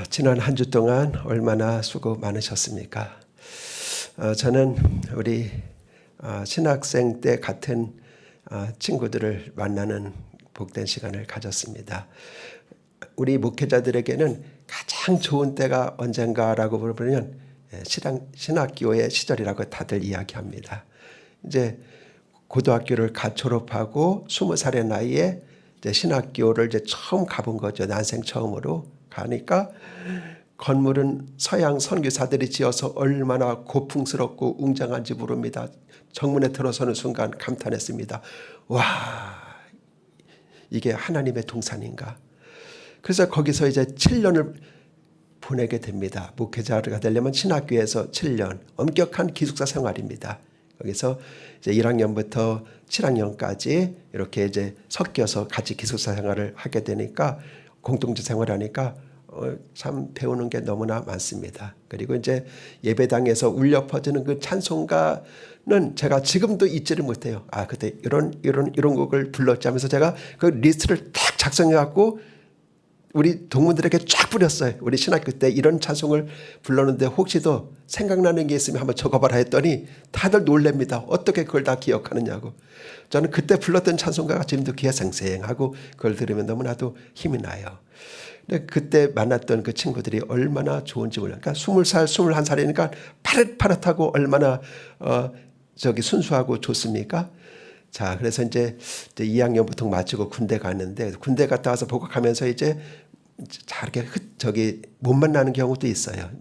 지난 한 주 동안 얼마나 수고 많으셨습니까? 저는 우리 신학생 때 같은 친구들을 만나는 복된 시간을 가졌습니다. 우리 목회자들에게는 가장 좋은 때가 언젠가라고 물어보면 신학교의 시절이라고 다들 이야기합니다. 이제 고등학교를 갓 졸업하고 20살의 나이에 이제 신학교를 이제 처음 가본 거죠. 난생 처음으로 가니까 건물은 서양 선교사들이 지어서 얼마나 고풍스럽고 웅장한지 모릅니다. 정문에 들어서는 순간 감탄했습니다. 와, 이게 하나님의 동산인가? 그래서 거기서 이제 7년을 보내게 됩니다. 목회자가 되려면 신학교에서 7년 엄격한 기숙사 생활입니다. 거기서 이제 1학년부터 7학년까지 이렇게 이제 섞여서 같이 기숙사 생활을 하게 되니까 공동체 생활하니까 참 배우는 게 너무나 많습니다. 그리고 이제 예배당에서 울려 퍼지는 그 찬송가는 제가 지금도 잊지를 못해요. 그때 이런 곡을 불렀지 하면서 제가 그 리스트를 딱 작성해 갖고 우리 동문들에게 쫙 뿌렸어요. 우리 신학교 때 이런 찬송을 불렀는데 혹시 더 생각나는 게 있으면 한번 적어봐라 했더니 다들 놀랍니다. 어떻게 그걸 다 기억하느냐고. 저는 그때 불렀던 찬송가가 지금도 귀에 생생하고 그걸 들으면 너무나도 힘이 나요. 근데 그때 만났던 그 친구들이 얼마나 좋은지 몰라요. 그러니까 20살, 21살이니까 파릇파릇하고 얼마나 순수하고 좋습니까? 자, 그래서 이제 2학년 보통 마치고 군대 갔는데 군대 갔다 와서 복학하면서 이제 잘 이렇게 못 만나는 경우도 있어요.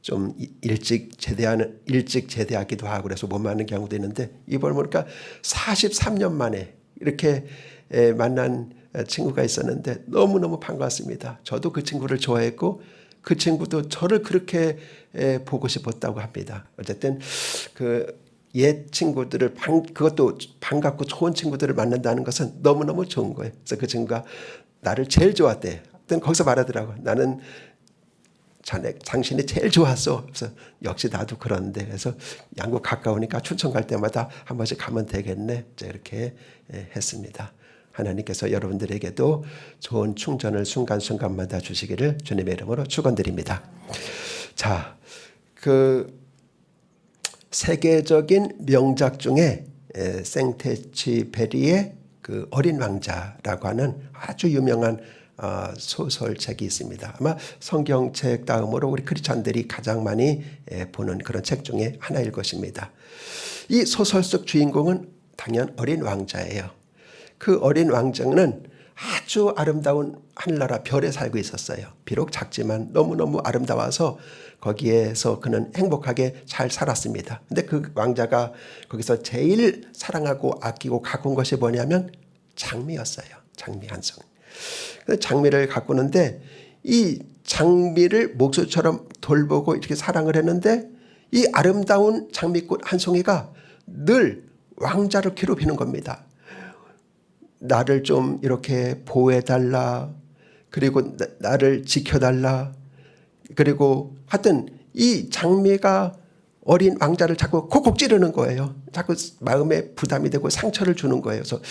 좀 일찍 제대하기도 하고 그래서 못 만나는 경우도 있는데 이번 보니까 43년 만에 이렇게 만난 친구가 있었는데 너무너무 반갑습니다. 저도 그 친구를 좋아했고 그 친구도 저를 그렇게 보고 싶었다고 합니다. 어쨌든 옛 친구들을 그것도 반갑고 좋은 친구들을 만난다는 것은 너무너무 좋은 거예요. 그래서 그 친구가 나를 제일 좋아했대. 거기서 말하더라고. 나는 당신이 제일 좋았어. 그래서 역시 나도 그런데 그래서 양구 가까우니까 춘천 갈 때마다 한 번씩 가면 되겠네. 이렇게 했습니다. 하나님께서 여러분들에게도 좋은 충전을 순간순간마다 주시기를 주님의 이름으로 축원드립니다. 자, 세계적인 명작 중에 생테쥐페리의 그 어린 왕자라고 하는 아주 유명한 소설책이 있습니다. 아마 성경책 다음으로 우리 크리스찬들이 가장 많이 보는 그런 책 중에 하나일 것입니다. 이 소설 속 주인공은 당연 어린 왕자예요. 그 어린 왕자는 아주 아름다운 하늘나라 별에 살고 있었어요. 비록 작지만 너무너무 아름다워서 거기에서 그는 행복하게 잘 살았습니다. 근데 그 왕자가 거기서 제일 사랑하고 아끼고 가꾼 것이 뭐냐면 장미였어요. 장미 한 송. 장미를 가꾸는데 이 장미를 목소처럼 돌보고 이렇게 사랑을 했는데 이 아름다운 장미꽃 한 송이가 늘 왕자를 괴롭히는 겁니다. 나를 좀 이렇게 보호해달라. 그리고 나를 지켜달라. 그리고 하여튼 이 장미가 어린 왕자를 자꾸 콕콕 찌르는 거예요. 자꾸 마음에 부담이 되고 상처를 주는 거예요. 그래서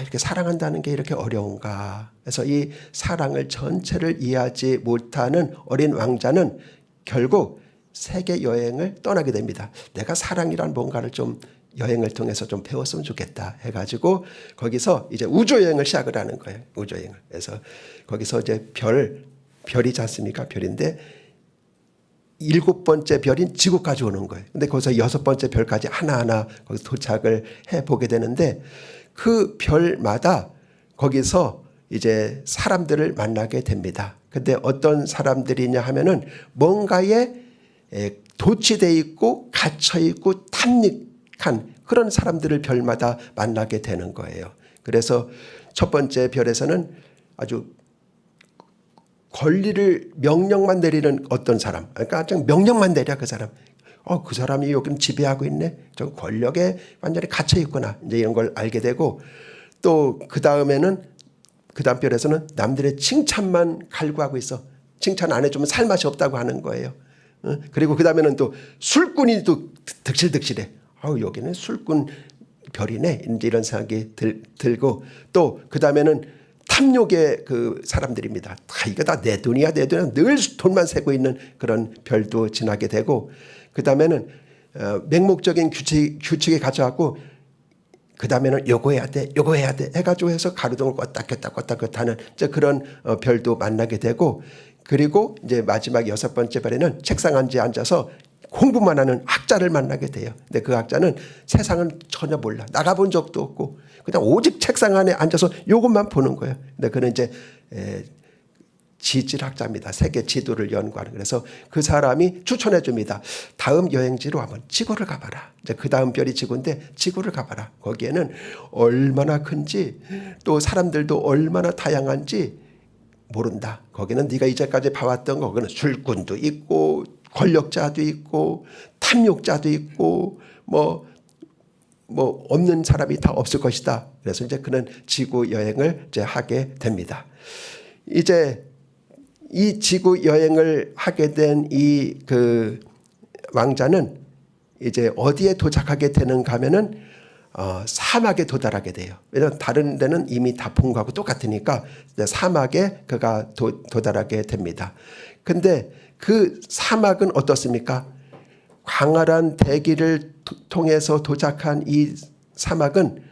이렇게 사랑한다는 게 이렇게 어려운가. 그래서 이 사랑을 전체를 이해하지 못하는 어린 왕자는 결국 세계 여행을 떠나게 됩니다. 내가 사랑이란 뭔가를 좀 여행을 통해서 좀 배웠으면 좋겠다 해가지고 거기서 이제 우주여행을 시작을 하는 거예요. 우주여행을. 그래서 거기서 이제 별이지 않습니까? 별인데 7번째 별인 지구까지 오는 거예요. 근데 거기서 6번째 별까지 하나하나 거기서 도착을 해보게 되는데 그 별마다 거기서 이제 사람들을 만나게 됩니다. 근데 어떤 사람들이냐 하면은 뭔가에 도취되어 있고 갇혀 있고 탐닉한 그런 사람들을 별마다 만나게 되는 거예요. 그래서 첫 번째 별에서는 아주 권리를 명령만 내리는 어떤 사람, 그러니까 명령만 내려 그 사람. 그 사람이 여기는 지배하고 있네. 저 권력에 완전히 갇혀 있구나. 이제 이런 걸 알게 되고 또 그 다음에는 그 다음 별에서는 남들의 칭찬만 갈구하고 있어. 칭찬 안 해주면 살 맛이 없다고 하는 거예요. 그리고 그 다음에는 또 술꾼이 또 득실득실해. 여기는 술꾼 별이네. 이제 이런 생각이 들고 또 그 다음에는 탐욕의 그 사람들입니다. 이거 다 내 돈이야, 내 돈이야. 늘 돈만 세고 있는 그런 별도 지나게 되고, 그 다음에는 맹목적인 규칙에 가져가고, 그 다음에는 요거 해야 돼, 요거 해야 돼 해가지고 해서 가로등을 껐다 켰다 껐다 켰다 하는 그런 별도 만나게 되고, 그리고 이제 마지막 6번째 별에는 책상 안에 앉아서 공부만 하는 학자를 만나게 돼요. 근데 그 학자는 세상은 전혀 몰라. 나가본 적도 없고 그냥 오직 책상 안에 앉아서 요것만 보는 거예요. 근데 그는 이제 지질학자입니다. 세계 지도를 연구하는. 그래서 그 사람이 추천해 줍니다. 다음 여행지로 한번 지구를 가봐라. 이제 그 다음 별이 지구인데 지구를 가봐라. 거기에는 얼마나 큰지 또 사람들도 얼마나 다양한지 모른다. 거기는 네가 이제까지 봐왔던 거, 거기는 술꾼도 있고 권력자도 있고 탐욕자도 있고 뭐 없는 사람이 다 없을 것이다. 그래서 이제 그는 지구 여행을 이제 하게 됩니다. 이제 이 지구 여행을 하게 된 이 그 왕자는 이제 어디에 도착하게 되는가 하면은 사막에 도달하게 돼요. 왜냐하면 다른 데는 이미 다 본 거하고 똑같으니까 사막에 그가 도달하게 됩니다. 근데 그 사막은 어떻습니까? 광활한 대기를 통해서 도착한 이 사막은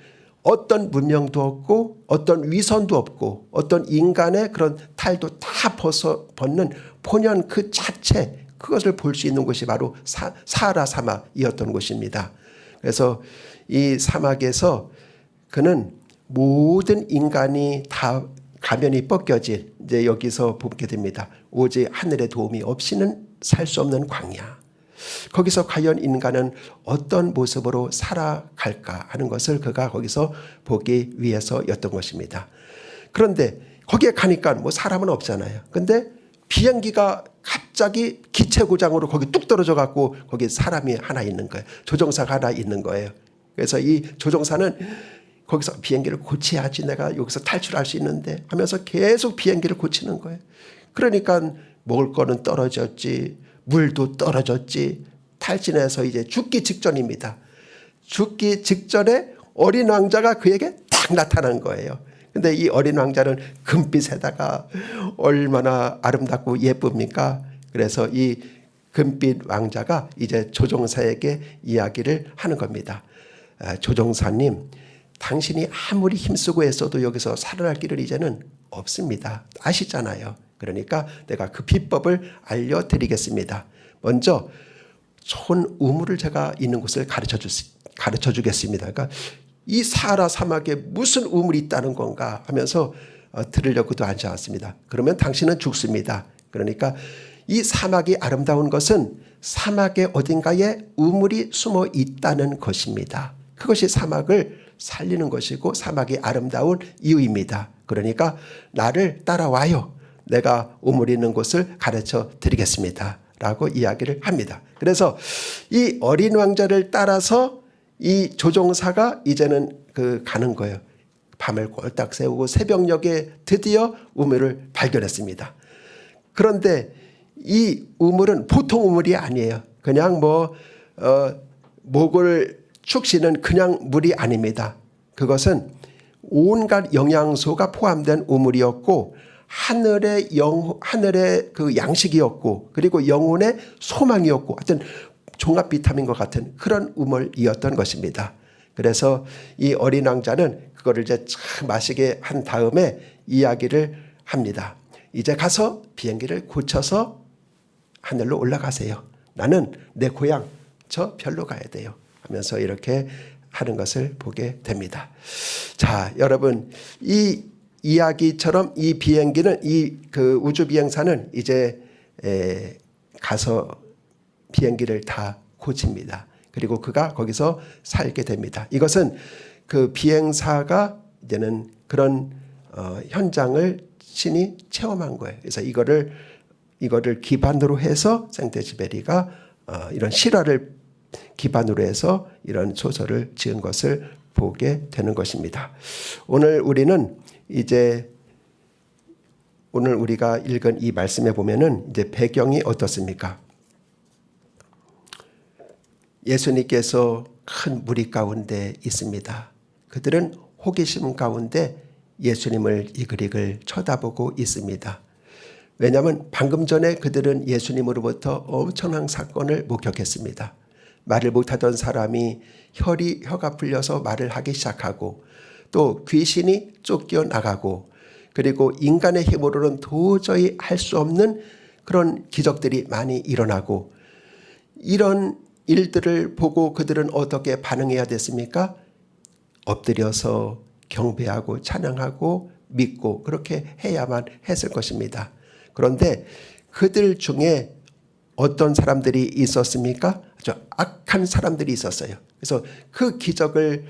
어떤 문명도 없고 어떤 위선도 없고 어떤 인간의 그런 탈도 다 벗는 본연 그 자체, 그것을 볼 수 있는 곳이 바로 사하라 사막이었던 곳입니다. 그래서 이 사막에서 그는 모든 인간이 다 가면이 벗겨진, 이제 여기서 보게 됩니다. 오직 하늘의 도움이 없이는 살 수 없는 광야. 거기서 과연 인간은 어떤 모습으로 살아갈까 하는 것을 그가 거기서 보기 위해서였던 것입니다. 그런데 거기에 가니까 뭐 사람은 없잖아요. 근데 비행기가 갑자기 기체 고장으로 거기 뚝 떨어져 갖고 거기 사람이 하나 있는 거예요. 조종사가 하나 있는 거예요. 그래서 이 조종사는 거기서 비행기를 고쳐야지 내가 여기서 탈출할 수 있는데 하면서 계속 비행기를 고치는 거예요. 그러니까 먹을 거는 떨어졌지, 물도 떨어졌지, 탈진해서 이제 죽기 직전입니다. 죽기 직전에 어린 왕자가 그에게 딱 나타난 거예요. 근데 이 어린 왕자는 금빛에다가 얼마나 아름답고 예쁩니까? 그래서 이 금빛 왕자가 이제 조종사에게 이야기를 하는 겁니다. 조종사님, 당신이 아무리 힘쓰고 했어도 여기서 살아날 길은 이제는 없습니다. 아시잖아요. 그러니까 내가 그 비법을 알려드리겠습니다. 먼저 좋은 우물을 제가 있는 곳을 가르쳐 주겠습니다. 그러니까 이 사하라 사막에 무슨 우물이 있다는 건가 하면서 들으려고도 하지 않습니다. 그러면 당신은 죽습니다. 그러니까 이 사막이 아름다운 것은 사막의 어딘가에 우물이 숨어 있다는 것입니다. 그것이 사막을 살리는 것이고 사막이 아름다운 이유입니다. 그러니까 나를 따라와요. 내가 우물 있는 곳을 가르쳐 드리겠습니다. 라고 이야기를 합니다. 그래서 이 어린 왕자를 따라서 이 조종사가 이제는 가는 거예요. 밤을 꼴딱 새우고 새벽녘에 드디어 우물을 발견했습니다. 그런데 이 우물은 보통 우물이 아니에요. 그냥 목을 축시는 그냥 물이 아닙니다. 그것은 온갖 영양소가 포함된 우물이었고 하늘의 그 양식이었고 그리고 영혼의 소망이었고 하여튼 종합 비타민과 같은 그런 우물이었던 것입니다. 그래서 이 어린 왕자는 그거를 이제 마시게 한 다음에 이야기를 합니다. 이제 가서 비행기를 고쳐서 하늘로 올라가세요. 나는 내 고향 저 별로 가야 돼요. 하면서 이렇게 하는 것을 보게 됩니다. 자, 여러분, 이 이야기처럼 이 비행기는 그 우주 비행사는 이제 가서 비행기를 다 고칩니다. 그리고 그가 거기서 살게 됩니다. 이것은 그 비행사가 이제는 그런 현장을 신이 체험한 거예요. 그래서 이거를 기반으로 해서 생테쥐베리가 이런 실화를 기반으로 해서 이런 소설을 지은 것을 보게 되는 것입니다. 오늘 우리가 읽은 이 말씀에 보면은 이제 배경이 어떻습니까? 예수님께서 큰 무리 가운데 있습니다. 그들은 호기심 가운데 예수님을 이글이글 쳐다보고 있습니다. 왜냐하면 방금 전에 그들은 예수님으로부터 엄청난 사건을 목격했습니다. 말을 못하던 사람이 혀가 풀려서 말을 하기 시작하고, 또 귀신이 쫓겨나가고, 그리고 인간의 힘으로는 도저히 할 수 없는 그런 기적들이 많이 일어나고, 이런 일들을 보고 그들은 어떻게 반응해야 됐습니까? 엎드려서 경배하고 찬양하고 믿고 그렇게 해야만 했을 것입니다. 그런데 그들 중에 어떤 사람들이 있었습니까? 아주 악한 사람들이 있었어요. 그래서 그 기적을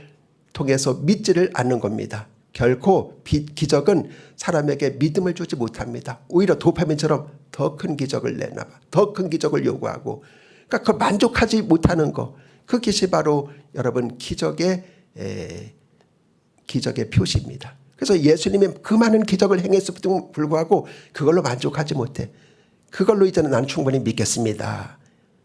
통해서 믿지를 않는 겁니다. 결코 기적은 사람에게 믿음을 주지 못합니다. 오히려 도파민처럼 더 큰 기적을 내놔봐, 더 큰 기적을 요구하고, 그러니까 그걸 만족하지 못하는 거, 그것이 바로 여러분 기적의 표시입니다. 그래서 예수님이 그 많은 기적을 행했음에도 불구하고 그걸로 만족하지 못해. 그걸로 이제는 나는 충분히 믿겠습니다.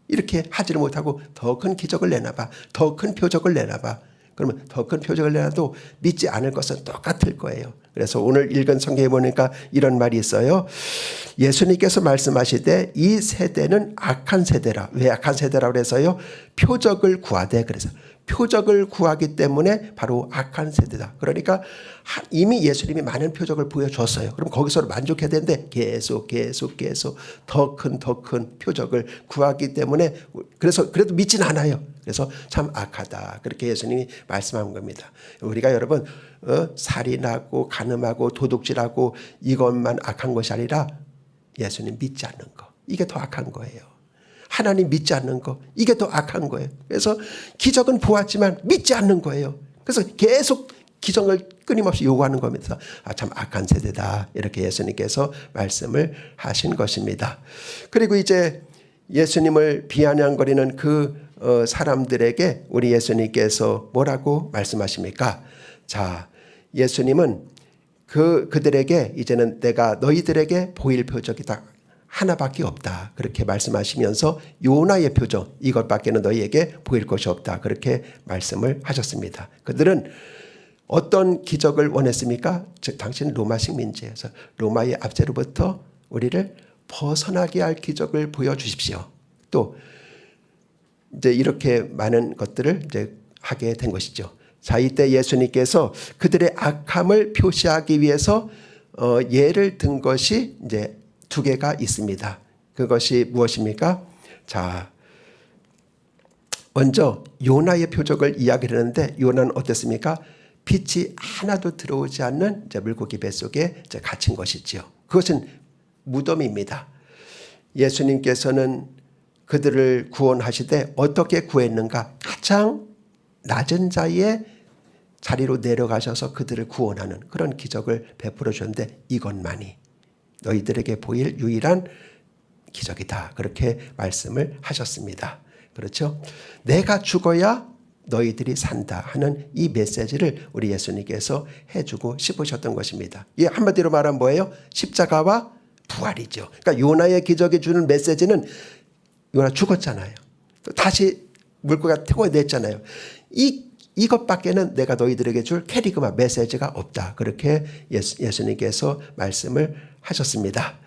이렇게 하지를 못하고 더 큰 기적을 내놔봐, 더 큰 표적을 내놔봐. 그러면 더 큰 표적을 내놔도 믿지 않을 것은 똑같을 거예요. 그래서 오늘 읽은 성경에 보니까 이런 말이 있어요. 예수님께서 말씀하시되 이 세대는 악한 세대라. 왜 악한 세대라고 해서요? 표적을 구하되. 그래서 표적을 구하기 때문에 바로 악한 세대다. 그러니까 이미 예수님이 많은 표적을 보여줬어요. 그럼 거기서 만족해야 되는데 계속 더 큰 표적을 구하기 때문에, 그래도 믿진 않아요. 그래서 참 악하다. 그렇게 예수님이 말씀한 겁니다. 우리가 여러분 살인하고 간음하고 도둑질하고 이것만 악한 것이 아니라 예수님 믿지 않는 거, 이게 더 악한 거예요. 하나님 믿지 않는 거, 이게 더 악한 거예요. 그래서 기적은 보았지만 믿지 않는 거예요. 그래서 계속 기적을 끊임없이 요구하는 겁니다. 참 악한 세대다. 이렇게 예수님께서 말씀을 하신 것입니다. 그리고 이제 예수님을 비아냥거리는 그 사람들에게 우리 예수님께서 뭐라고 말씀하십니까? 자, 예수님은 그들에게 이제는 내가 너희들에게 보일 표적이 딱 하나밖에 없다. 그렇게 말씀하시면서 요나의 표적, 이것밖에는 너희에게 보일 것이 없다. 그렇게 말씀을 하셨습니다. 그들은 어떤 기적을 원했습니까? 즉 당신은 로마 식민지에서 로마의 압제로부터 우리를 벗어나게 할 기적을 보여주십시오. 또 이제 이렇게 많은 것들을 이제 하게 된 것이죠. 자, 이때 예수님께서 그들의 악함을 표시하기 위해서 예를 든 것이 이제 두 개가 있습니다. 그것이 무엇입니까? 자, 먼저 요나의 표적을 이야기를 했는데 요나는 어땠습니까? 빛이 하나도 들어오지 않는 이제 물고기 뱃속에 이제 갇힌 것이지요. 그것은 무덤입니다. 예수님께서는 그들을 구원하시되 어떻게 구했는가? 가장 낮은 자의 자리로 내려가셔서 그들을 구원하는 그런 기적을 베풀어 주셨는데 이것만이 너희들에게 보일 유일한 기적이다. 그렇게 말씀을 하셨습니다. 그렇죠? 내가 죽어야 너희들이 산다 하는 이 메시지를 우리 예수님께서 해주고 싶으셨던 것입니다. 이 한마디로 말하면 뭐예요? 십자가와 부활이죠. 그러니까 요나의 기적이 주는 메시지는 요나 죽었잖아요. 또 다시 물고기가 태워냈잖아요. 이것밖에는 내가 너희들에게 줄 캐리그마 메시지가 없다. 그렇게 예수님께서 말씀을 하셨습니다.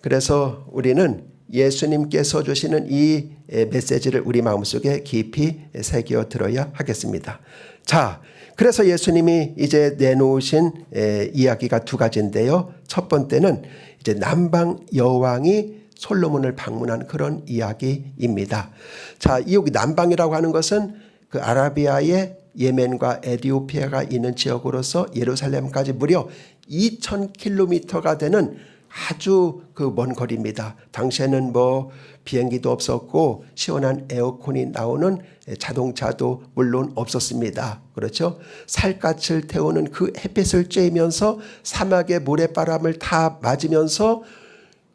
그래서 우리는 예수님께서 주시는 이 메시지를 우리 마음속에 깊이 새겨 들어야 하겠습니다. 자, 그래서 예수님이 이제 내놓으신 이야기가 두 가지인데요. 첫 번째는 이제 남방 여왕이 솔로몬을 방문한 그런 이야기입니다. 자, 여기 남방이라고 하는 것은 그 아라비아의 예멘과 에티오피아가 있는 지역으로서 예루살렘까지 무려 2,000km가 되는 아주 그 먼 거리입니다. 당시에는 뭐 비행기도 없었고 시원한 에어컨이 나오는 자동차도 물론 없었습니다. 그렇죠? 살갗을 태우는 그 햇빛을 쬐면서 사막의 모래바람을 다 맞으면서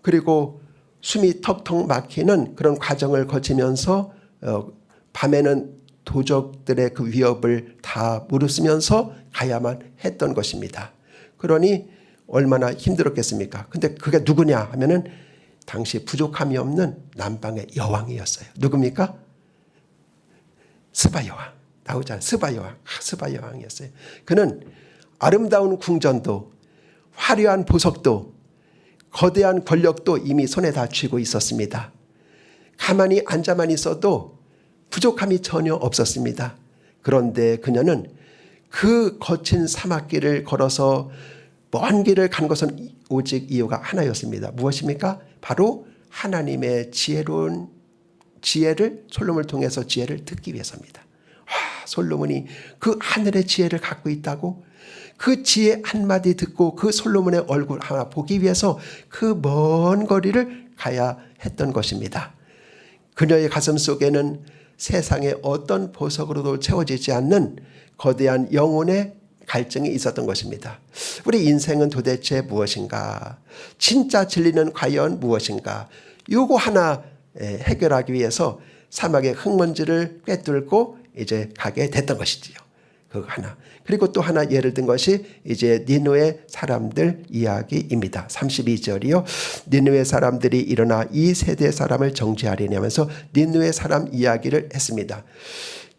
그리고 숨이 턱턱 막히는 그런 과정을 거치면서 밤에는 도적들의 그 위협을 다 무릅쓰면서 가야만 했던 것입니다. 그러니 얼마나 힘들었겠습니까? 근데 그게 누구냐 하면은 당시 부족함이 없는 남방의 여왕이었어요. 누굽니까? 스바 여왕. 나오잖아요. 스바 여왕. 스바 여왕이었어요. 그는 아름다운 궁전도 화려한 보석도 거대한 권력도 이미 손에 다 쥐고 있었습니다. 가만히 앉아만 있어도 부족함이 전혀 없었습니다. 그런데 그녀는 그 거친 사막길을 걸어서 먼 길을 간 것은 오직 이유가 하나였습니다. 무엇입니까? 바로 하나님의 지혜로운 지혜를 솔로몬을 통해서 지혜를 듣기 위해서입니다. 솔로몬이 그 하늘의 지혜를 갖고 있다고? 그 지혜 한마디 듣고 그 솔로몬의 얼굴 하나 보기 위해서 그 먼 거리를 가야 했던 것입니다. 그녀의 가슴 속에는 세상의 어떤 보석으로도 채워지지 않는 거대한 영혼의 갈증이 있었던 것입니다. 우리 인생은 도대체 무엇인가? 진짜 진리는 과연 무엇인가? 요거 하나 해결하기 위해서 사막의 흙먼지를 꿰뚫고 이제 가게 됐던 것이지요. 그거 하나. 그리고 또 하나 예를 든 것이 이제 니느웨 사람들 이야기입니다. 32절이요. 니느웨 사람들이 일어나 이 세대 사람을 정죄하리니 하면서 니느웨 사람 이야기를 했습니다.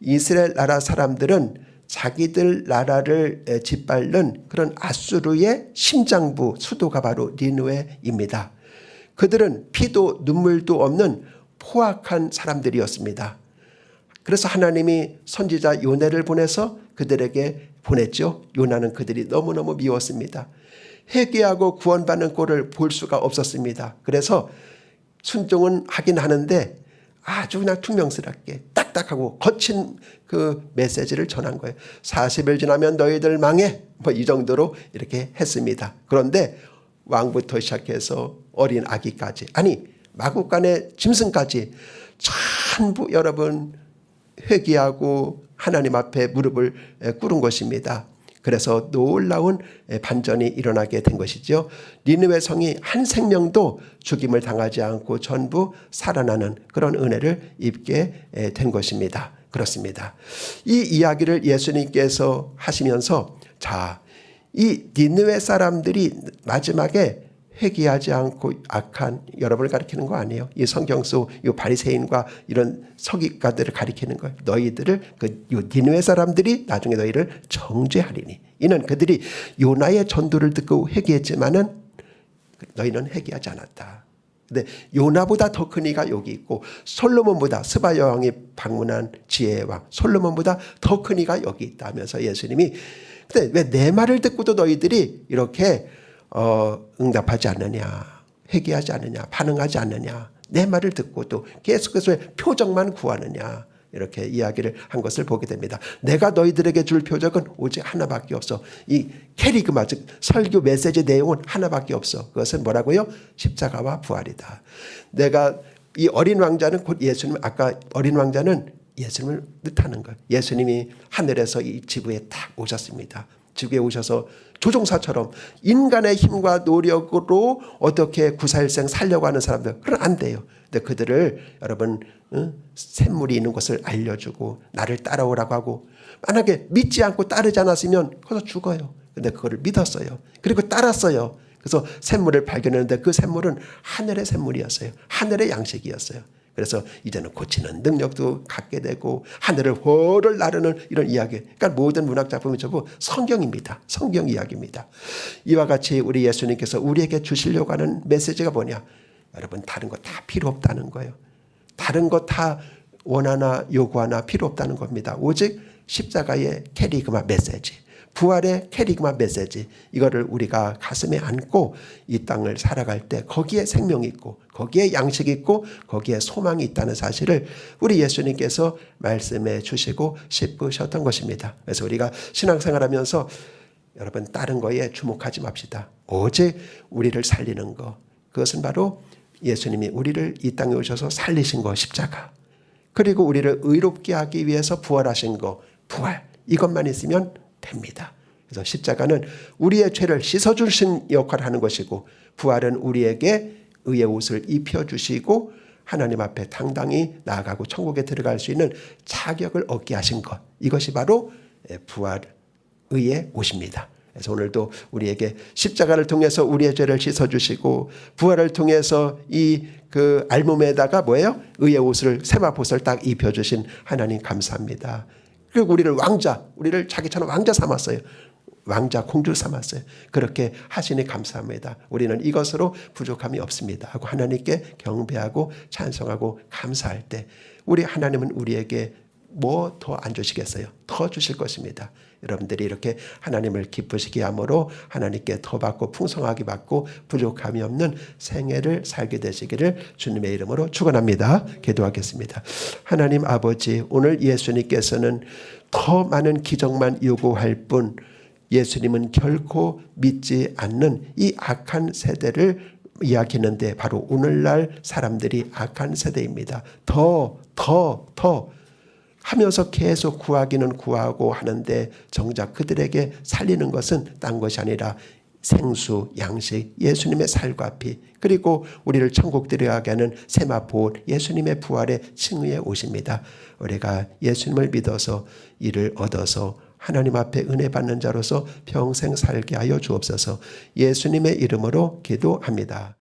이스라엘 나라 사람들은 자기들 나라를 짓밟는 그런 아수르의 심장부 수도가 바로 니느웨입니다. 그들은 피도 눈물도 없는 포악한 사람들이었습니다. 그래서 하나님이 선지자 요나를 보내서 그들에게 보냈죠. 요나는 그들이 너무너무 미웠습니다. 회개하고 구원받는 꼴을 볼 수가 없었습니다. 그래서 순종은 하긴 하는데 아주 그냥 퉁명스럽게 딱딱하고 거친 그 메시지를 전한 거예요. 40일 지나면 너희들 망해. 뭐 이 정도로 이렇게 했습니다. 그런데 왕부터 시작해서 어린 아기까지, 아니 마구간의 짐승까지 전부 여러분 회개하고 하나님 앞에 무릎을 꿇은 것입니다. 그래서 놀라운 반전이 일어나게 된 것이죠. 니느웨 성이 한 생명도 죽임을 당하지 않고 전부 살아나는 그런 은혜를 입게 된 것입니다. 그렇습니다. 이 이야기를 예수님께서 하시면서 자, 이 니느웨 사람들이 마지막에 회개하지 않고 악한 여러분을 가리키는 거 아니에요. 이 성경 속 이 바리새인과 이런 서기관들을 가리키는 거예요. 너희들을 그 니느웨 사람들이 나중에 너희를 정죄하리니. 이는 그들이 요나의 전도를 듣고 회개했지만은 너희는 회개하지 않았다. 근데 요나보다 더 큰 이가 여기 있고 솔로몬보다 스바 여왕이 방문한 지혜의 왕 솔로몬보다 더 큰 이가 여기 있다 하면서 예수님이 근데 왜 내 말을 듣고도 너희들이 이렇게 응답하지 않느냐, 회개하지 않느냐, 반응하지 않느냐, 내 말을 듣고도 계속해서 표적만 구하느냐, 이렇게 이야기를 한 것을 보게 됩니다. 내가 너희들에게 줄 표적은 오직 하나밖에 없어. 이 캐리그마, 즉 설교 메시지 내용은 하나밖에 없어. 그것은 뭐라고요? 십자가와 부활이다. 내가 이 어린 왕자는 곧 예수님, 아까 어린 왕자는 예수님을 뜻하는 거예요. 예수님이 하늘에서 이 지구에 딱 오셨습니다. 지구에 오셔서 조종사처럼 인간의 힘과 노력으로 어떻게 구사일생 살려고 하는 사람들, 그건 안 돼요. 근데 그들을 여러분 샘물이 있는 것을 알려주고 나를 따라오라고 하고 만약에 믿지 않고 따르지 않았으면 거기서 죽어요. 근데 그거를 믿었어요. 그리고 따랐어요. 그래서 샘물을 발견했는데 그 샘물은 하늘의 샘물이었어요. 하늘의 양식이었어요. 그래서 이제는 고치는 능력도 갖게 되고 하늘을 훨훨 나르는 이런 이야기. 그러니까 모든 문학 작품이 전부 성경입니다. 성경 이야기입니다. 이와 같이 우리 예수님께서 우리에게 주시려고 하는 메시지가 뭐냐? 여러분 다른 거 다 필요 없다는 거예요. 다른 거 다 원하나 요구하나 필요 없다는 겁니다. 오직 십자가의 캐리그마 메시지, 부활의 캐리그마 메시지, 이거를 우리가 가슴에 안고 이 땅을 살아갈 때 거기에 생명이 있고 거기에 양식이 있고 거기에 소망이 있다는 사실을 우리 예수님께서 말씀해 주시고 싶으셨던 것입니다. 그래서 우리가 신앙생활하면서 여러분 다른 거에 주목하지 맙시다. 오직 우리를 살리는 거, 그것은 바로 예수님이 우리를 이 땅에 오셔서 살리신 거, 십자가, 그리고 우리를 의롭게 하기 위해서 부활하신 거, 부활, 이것만 있으면 됩니다. 그래서 십자가는 우리의 죄를 씻어주신 역할을 하는 것이고 부활은 우리에게 의의 옷을 입혀주시고 하나님 앞에 당당히 나아가고 천국에 들어갈 수 있는 자격을 얻게 하신 것, 이것이 바로 부활 의의 옷입니다. 그래서 오늘도 우리에게 십자가를 통해서 우리의 죄를 씻어주시고 부활을 통해서 이 그 알몸에다가 뭐예요? 의의 옷을 세마포스를 딱 입혀주신 하나님 감사합니다. 그리고 우리를 왕자, 우리를 자기처럼 왕자 삼았어요. 왕자 공주 삼았어요. 그렇게 하시니 감사합니다. 우리는 이것으로 부족함이 없습니다 하고 하나님께 경배하고 찬송하고 감사할 때 우리 하나님은 우리에게 뭐 더 안 주시겠어요? 더 주실 것입니다. 여러분들이 이렇게 하나님을 기쁘시게 함으로 하나님께 더 받고 풍성하게 받고 부족함이 없는 생애를 살게 되시기를 주님의 이름으로 축원합니다. 기도하겠습니다. 하나님 아버지, 오늘 예수님께서는 더 많은 기적만 요구할 뿐 예수님은 결코 믿지 않는 이 악한 세대를 이야기했는데 바로 오늘날 사람들이 악한 세대입니다. 더 하면서 계속 구하기는 구하고 하는데 정작 그들에게 살리는 것은 딴 것이 아니라 생수, 양식, 예수님의 살과 피, 그리고 우리를 천국 들어가게 하는 세마포 예수님의 부활의 칭의에 오십니다. 우리가 예수님을 믿어서 이를 얻어서 하나님 앞에 은혜 받는 자로서 평생 살게 하여 주옵소서. 예수님의 이름으로 기도합니다.